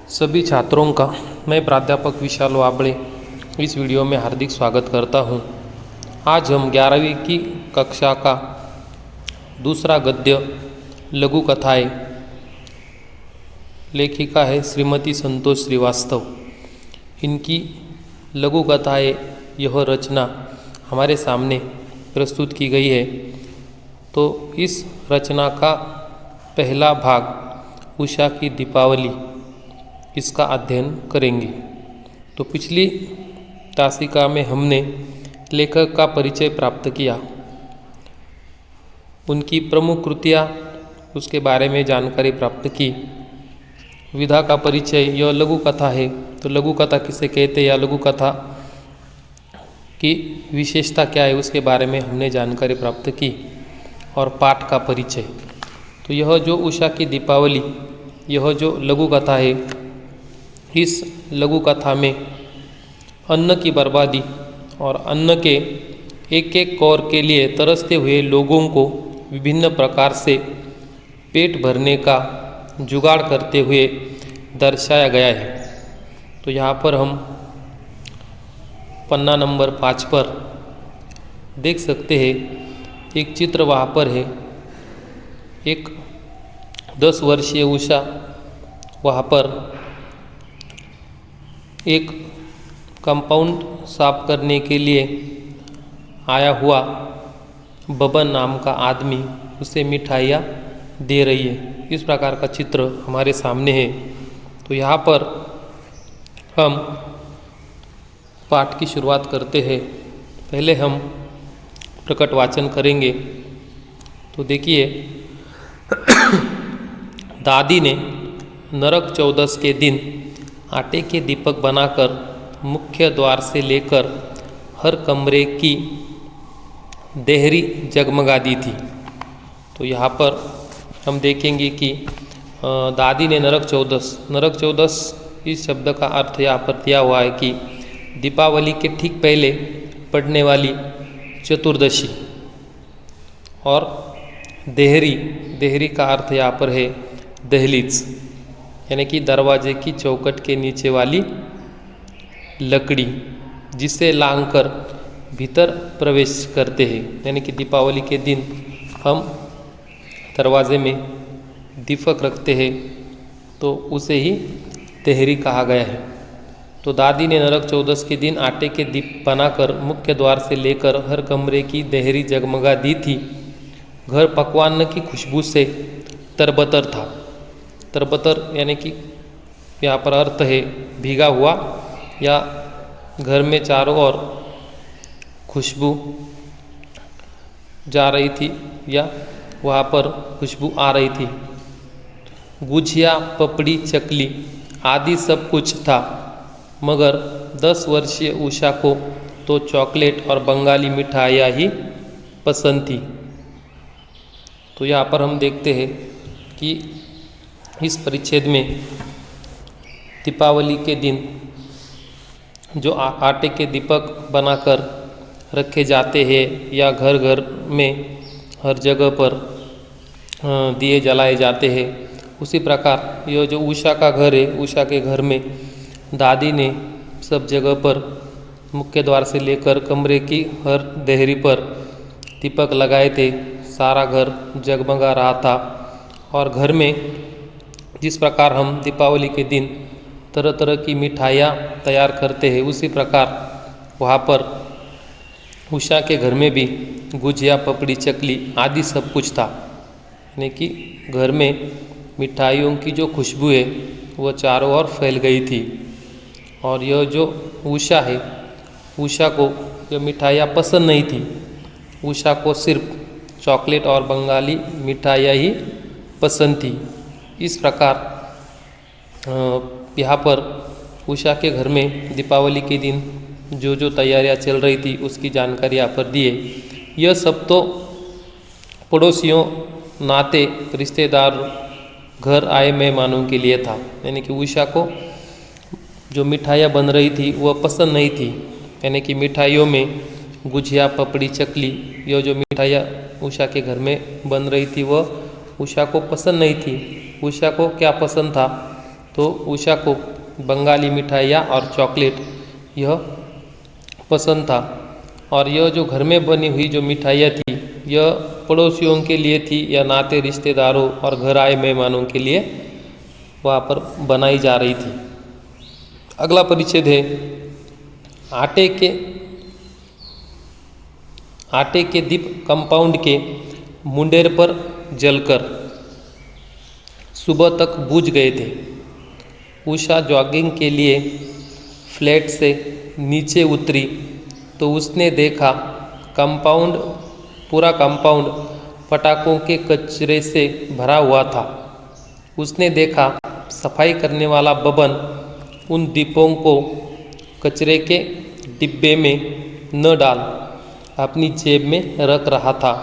सभी छात्रों का मैं प्राध्यापक विशाल वाबड़े इस वीडियो में हार्दिक स्वागत करता हूं। आज हम 11वीं की कक्षा का दूसरा गद्य लघु कथाएँ, लेखिका है श्रीमती संतोष श्रीवास्तव। इनकी लघु कथाएँ यह रचना हमारे सामने प्रस्तुत की गई है। तो इस रचना का पहला भाग उषा की दीपावली, इसका अध्ययन करेंगे। तो पिछली तासिका में हमने लेखक का परिचय प्राप्त किया, उनकी प्रमुख कृतियाँ, उसके बारे में जानकारी प्राप्त की। विधा का परिचय, यह लघु कथा है तो लघु कथा किसे कहते हैं या लघु कथा की विशेषता क्या है उसके बारे में हमने जानकारी प्राप्त की। और पाठ का परिचय, तो यह जो उषा की दीपावली, यह जो लघु कथा है, इस लघु कथा में अन्न की बर्बादी और अन्न के एक एक कौर के लिए तरसते हुए लोगों को विभिन्न प्रकार से पेट भरने का जुगाड़ करते हुए दर्शाया गया है। तो यहाँ पर हम पन्ना नंबर 5 पर देख सकते हैं, एक चित्र वहाँ पर है। एक 10 वर्षीय उषा वहाँ पर एक कंपाउंड साफ करने के लिए आया हुआ बबन नाम का आदमी उसे मिठाइयाँ दे रही है। इस प्रकार का चित्र हमारे सामने है। तो यहाँ पर हम पाठ की शुरुआत करते हैं। पहले हम प्रकट वाचन करेंगे। तो देखिए, दादी ने नरक चौदस के दिन आटे के दीपक बनाकर मुख्य द्वार से लेकर हर कमरे की देहरी जगमगा दी थी। तो यहाँ पर हम देखेंगे कि दादी ने नरक चौदस इस शब्द का अर्थ यहाँ पर दिया हुआ है कि दीपावली के ठीक पहले पड़ने वाली चतुर्दशी। और देहरी का अर्थ यहाँ पर है दहलीज, यानी कि दरवाजे की चौखट के नीचे वाली लकड़ी, जिसे लांघकर भीतर प्रवेश करते हैं। यानी कि दीपावली के दिन हम दरवाजे में दीपक रखते हैं, तो उसे ही देहरी कहा गया है। तो दादी ने नरक चौदस के दिन आटे के दीप बनाकर मुख्य द्वार से लेकर हर कमरे की देहरी जगमगा दी थी। घर पकवान की खुशबू से तरबतर था। तरबतर यानी कि यहाँ पर अर्थ है भीगा हुआ, या घर में चारों ओर खुशबू जा रही थी या वहाँ पर खुशबू आ रही थी। गुझिया, पपड़ी, चकली आदि सब कुछ था, मगर 10 वर्षीय उषा को तो चॉकलेट और बंगाली मिठाइयाँ ही पसंद थी। तो यहाँ पर हम देखते हैं कि इस परिच्छेद में दीपावली के दिन जो आटे के दीपक बनाकर रखे जाते हैं या घर घर में हर जगह पर दिए जलाए जाते हैं, उसी प्रकार यह जो उषा का घर है, उषा के घर में दादी ने सब जगह पर मुख्य द्वार से लेकर कमरे की हर देहरी पर दीपक लगाए थे। सारा घर जगमगा रहा था। और घर में जिस प्रकार हम दीपावली के दिन तरह तरह की मिठाइयाँ तैयार करते हैं, उसी प्रकार वहाँ पर उषा के घर में भी गुजिया, पपड़ी, चकली आदि सब कुछ था। यानी कि घर में मिठाइयों की जो खुशबू है वह चारों ओर फैल गई थी। और यह जो उषा है, उषा को यह मिठाइयाँ पसंद नहीं थी। उषा को सिर्फ चॉकलेट और बंगाली मिठाइयाँ ही पसंद थी। इस प्रकार यहाँ पर उषा के घर में दीपावली के दिन जो जो तैयारियाँ चल रही थी उसकी जानकारी यहाँ पर दी है। यह सब तो पड़ोसियों, नाते, रिश्तेदार, घर आए मेहमानों के लिए था। यानी कि उषा को जो मिठाइयाँ बन रही थी वह पसंद नहीं थी। यानी कि मिठाइयों में गुझिया, पपड़ी, चकली, यह जो मिठाइयाँ उषा के घर में बन रही थी वह उषा को पसंद नहीं थी। उषा को क्या पसंद था तो उषा को बंगाली मिठाइयाँ और चॉकलेट यह पसंद था। और यह जो घर में बनी हुई जो मिठाइयाँ थी यह पड़ोसियों के लिए थी या नाते रिश्तेदारों और घर आए मेहमानों के लिए वहाँ पर बनाई जा रही थी। अगला परिच्छेद है आटे के दीप कंपाउंड के मुंडेर पर जलकर सुबह तक बुझ गए थे। उषा जॉगिंग के लिए फ्लैट से नीचे उतरी तो उसने देखा पूरा कंपाउंड पटाखों के कचरे से भरा हुआ था। उसने देखा सफाई करने वाला बबन उन दीपों को कचरे के डिब्बे में न डाल अपनी जेब में रख रहा था।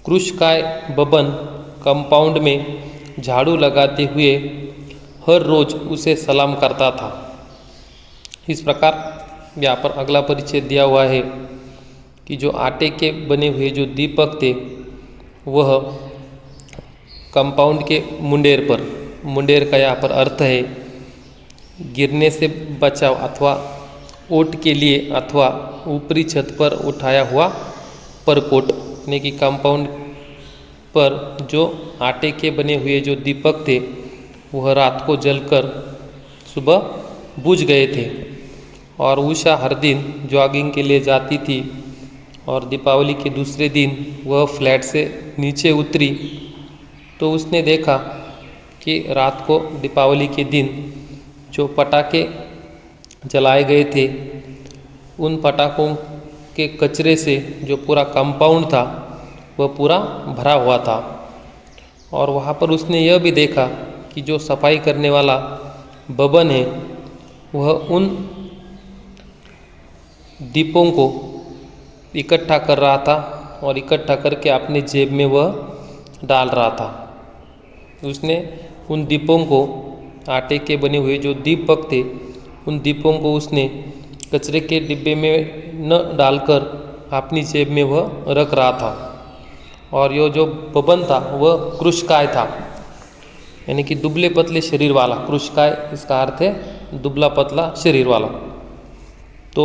कृशकाय बबन कंपाउंड में झाड़ू लगाते हुए हर रोज उसे सलाम करता था। इस प्रकार यहाँ पर अगला परिच्छेद दिया हुआ है कि जो आटे के बने हुए जो दीपक थे वह कंपाउंड के मुंडेर का यहाँ पर अर्थ है गिरने से बचाव अथवा ओट के लिए अथवा ऊपरी छत पर उठाया हुआ परकोट, यानी कि कंपाउंड पर जो आटे के बने हुए जो दीपक थे वह रात को जलकर सुबह बुझ गए थे। और उषा हर दिन जॉगिंग के लिए जाती थी और दीपावली के दूसरे दिन वह फ्लैट से नीचे उतरी तो उसने देखा कि रात को दीपावली के दिन जो पटाखे जलाए गए थे उन पटाखों के कचरे से जो पूरा कंपाउंड था वह पूरा भरा हुआ था। और वहाँ पर उसने यह भी देखा कि जो सफाई करने वाला बबन है वह उन दीपों को इकट्ठा कर रहा था और इकट्ठा करके अपने जेब में वह डाल रहा था। उसने उन दीपों को आटे के बने हुए जो दीपक थे उन दीपों को उसने कचरे के डिब्बे में न डालकर अपनी जेब में वह रख रहा था। और यह जो बबन था वह कृशकाय था, यानी कि दुबले पतले शरीर वाला। कृशकाय इसका अर्थ है दुबला पतला शरीर वाला। तो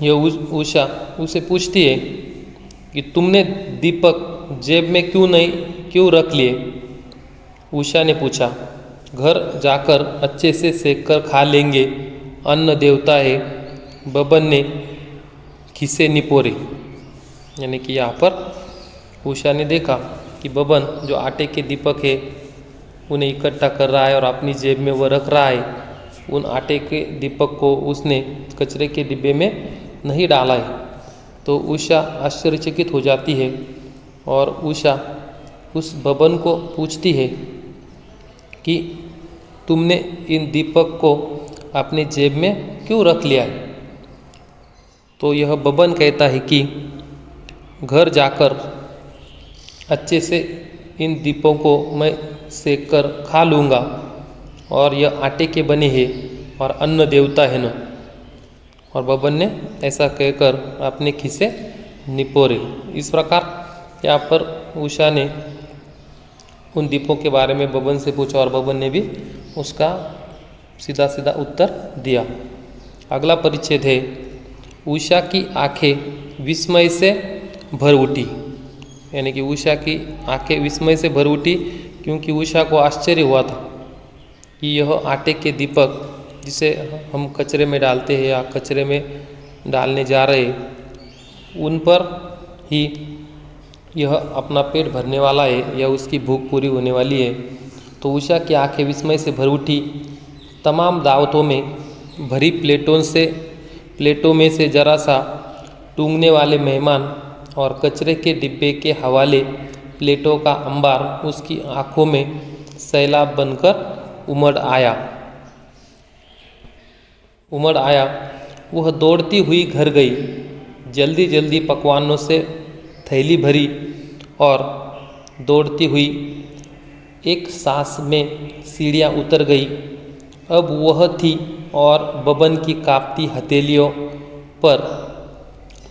यह उषा उसे पूछती है कि तुमने दीपक जेब में क्यों रख लिए। उषा ने पूछा, घर जाकर अच्छे से सेक कर खा लेंगे, अन्न देवता है। बबन ने खिसे निपोरे, यानी कि यहाँ पर उषा ने देखा कि बबन जो आटे के दीपक है उन्हें इकट्ठा कर रहा है और अपनी जेब में वह रख रहा है। उन आटे के दीपक को उसने कचरे के डिब्बे में नहीं डाला है। तो उषा आश्चर्यचकित हो जाती है और उषा उस बबन को पूछती है कि तुमने इन दीपक को अपने जेब में क्यों रख लिया है। तो यह बबन कहता है कि घर जाकर अच्छे से इन दीपों को मैं सेक कर खा लूँगा और यह आटे के बने हैं और अन्न देवता है न। और बबन ने ऐसा कहकर अपने खिसे निपोरे। इस प्रकार यहाँ पर उषा ने उन दीपों के बारे में बबन से पूछा और बबन ने भी उसका सीधा सीधा उत्तर दिया। अगला परिच्छेद है उषा की आंखें विस्मय से भर उठी, यानी कि उषा की आंखें विस्मय से भर उठी क्योंकि उषा को आश्चर्य हुआ था कि यह आटे के दीपक जिसे हम कचरे में डालते हैं या कचरे में डालने जा रहे उन पर ही यह अपना पेट भरने वाला है या उसकी भूख पूरी होने वाली है। तो उषा की आंखें विस्मय से भर उठी। तमाम दावतों में भरी प्लेटों में से जरा सा टूंगने वाले मेहमान और कचरे के डिब्बे के हवाले प्लेटों का अंबार उसकी आंखों में सैलाब बनकर उमड़ आया। वह दौड़ती हुई घर गई, जल्दी जल्दी पकवानों से थैली भरी और दौड़ती हुई एक सांस में सीढ़ियाँ उतर गई। अब वह थी और बबन की कांपती हथेलियों पर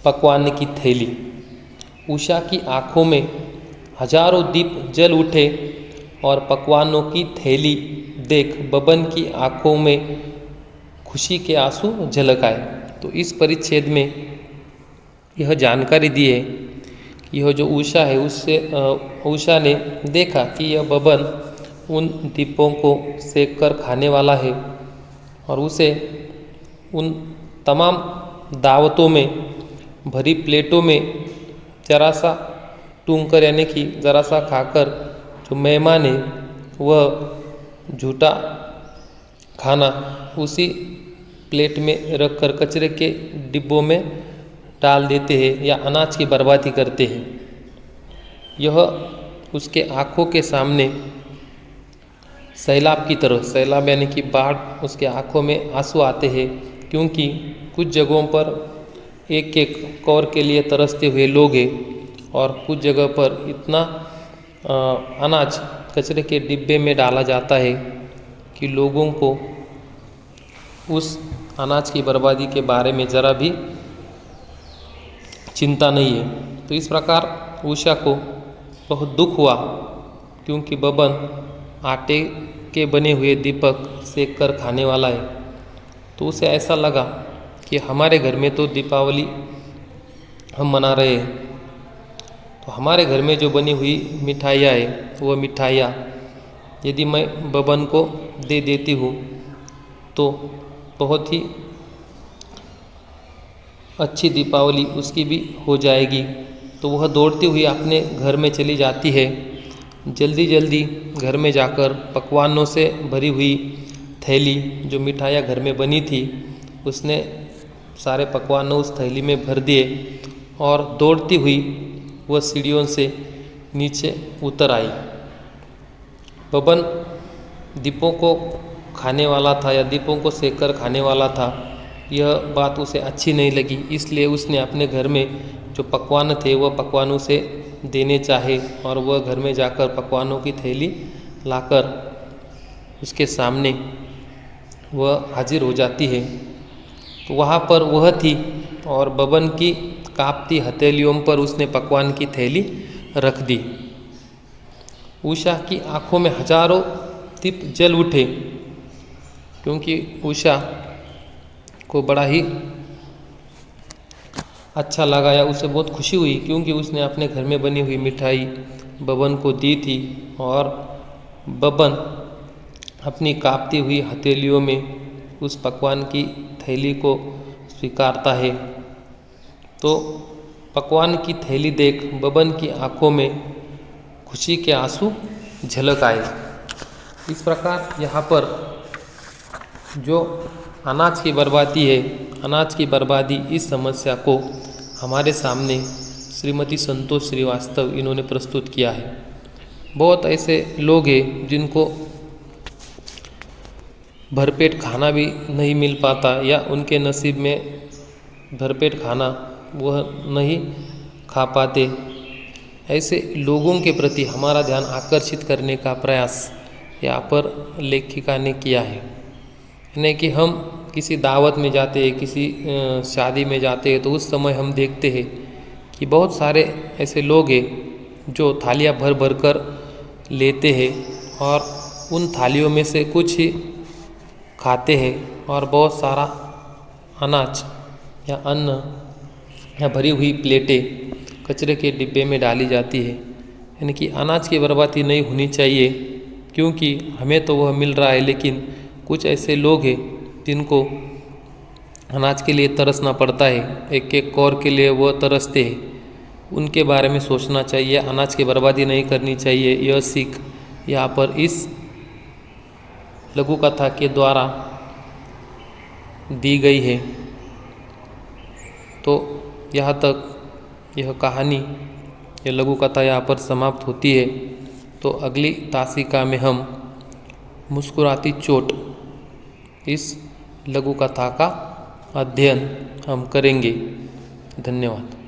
पकवान की थैली। उषा की आंखों में हजारों दीप जल उठे और पकवानों की थैली देख बबन की आंखों में खुशी के आंसू झलक आए। तो इस परिच्छेद में यह जानकारी दी है कि यह जो उषा है उससे उषा ने देखा कि यह बबन उन दीपों को सेक कर खाने वाला है और उसे उन तमाम दावतों में भरी प्लेटों में जरा सा टूंग कर यानी कि ज़रा सा खाकर जो मेहमान है वह झूठा खाना उसी प्लेट में रख कर कचरे के डिब्बों में डाल देते हैं या अनाज की बर्बादी करते हैं। यह उसके आँखों के सामने सैलाब की तरह, सैलाब यानी कि बाढ़, उसके आँखों में आंसू आते हैं क्योंकि कुछ जगहों पर एक एक कौर के लिए तरसते हुए लोग हैं और कुछ जगह पर इतना अनाज कचरे के डिब्बे में डाला जाता है कि लोगों को उस अनाज की बर्बादी के बारे में ज़रा भी चिंता नहीं है। तो इस प्रकार उषा को बहुत दुख हुआ क्योंकि बबन आटे के बने हुए दीपक सेक कर खाने वाला है। तो उसे ऐसा लगा कि हमारे घर में तो दीपावली हम मना रहे हैं, तो हमारे घर में जो बनी हुई मिठाइयाँ है वह मिठाइयाँ यदि मैं बबन को दे देती हूँ तो बहुत ही अच्छी दीपावली उसकी भी हो जाएगी। तो वह दौड़ती हुई अपने घर में चली जाती है। जल्दी जल्दी घर में जाकर पकवानों से भरी हुई थैली, जो मिठाइयाँ घर में बनी थी, उसने सारे पकवानों उस थैली में भर दिए और दौड़ती हुई वह सीढ़ियों से नीचे उतर आई। बबन दीपों को खाने वाला था या दीपों को सेक कर खाने वाला था, यह बात उसे अच्छी नहीं लगी, इसलिए उसने अपने घर में जो पकवान थे वह पकवान उसे देने चाहे और वह घर में जाकर पकवानों की थैली लाकर उसके सामने वह हाजिर हो जाती है। तो वहाँ पर वह थी और बबन की कांपती हथेलियों पर उसने पकवान की थैली रख दी। उषा की आंखों में हजारों दीप जल उठे क्योंकि उषा को बड़ा ही अच्छा लगा या उसे बहुत खुशी हुई क्योंकि उसने अपने घर में बनी हुई मिठाई बबन को दी थी और बबन अपनी कांपती हुई हथेलियों में उस पकवान की थैली को स्वीकारता है। तो पकवान की थैली देख बबन की आंखों में खुशी के आंसू झलक आए। इस प्रकार यहाँ पर जो अनाज की बर्बादी है, अनाज की बर्बादी, इस समस्या को हमारे सामने श्रीमती संतोष श्रीवास्तव इन्होंने प्रस्तुत किया है। बहुत ऐसे लोग हैं जिनको भरपेट खाना भी नहीं मिल पाता या उनके नसीब में भरपेट खाना वह नहीं खा पाते। ऐसे लोगों के प्रति हमारा ध्यान आकर्षित करने का प्रयास यहाँ पर लेखिका ने किया है। यानी कि हम किसी दावत में जाते हैं, किसी शादी में जाते हैं, तो उस समय हम देखते हैं कि बहुत सारे ऐसे लोग हैं जो थालियाँ भर भर कर लेते हैं और उन थालियों में से कुछ ही खाते हैं और बहुत सारा अनाज या अन्न या भरी हुई प्लेटें कचरे के डिब्बे में डाली जाती है। यानी कि अनाज की बर्बादी नहीं होनी चाहिए क्योंकि हमें तो वह मिल रहा है, लेकिन कुछ ऐसे लोग हैं जिनको अनाज के लिए तरसना पड़ता है, एक एक कौर के लिए वह तरसते हैं। उनके बारे में सोचना चाहिए, अनाज की बर्बादी नहीं करनी चाहिए। यह सीख यहाँ पर इस लघु कथा के द्वारा दी गई है। तो यहाँ तक यह कहानी, यह लघु कथा यहाँ पर समाप्त होती है। तो अगली तासिका में हम मुस्कुराती चोट, इस लघु कथा का अध्ययन हम करेंगे। धन्यवाद।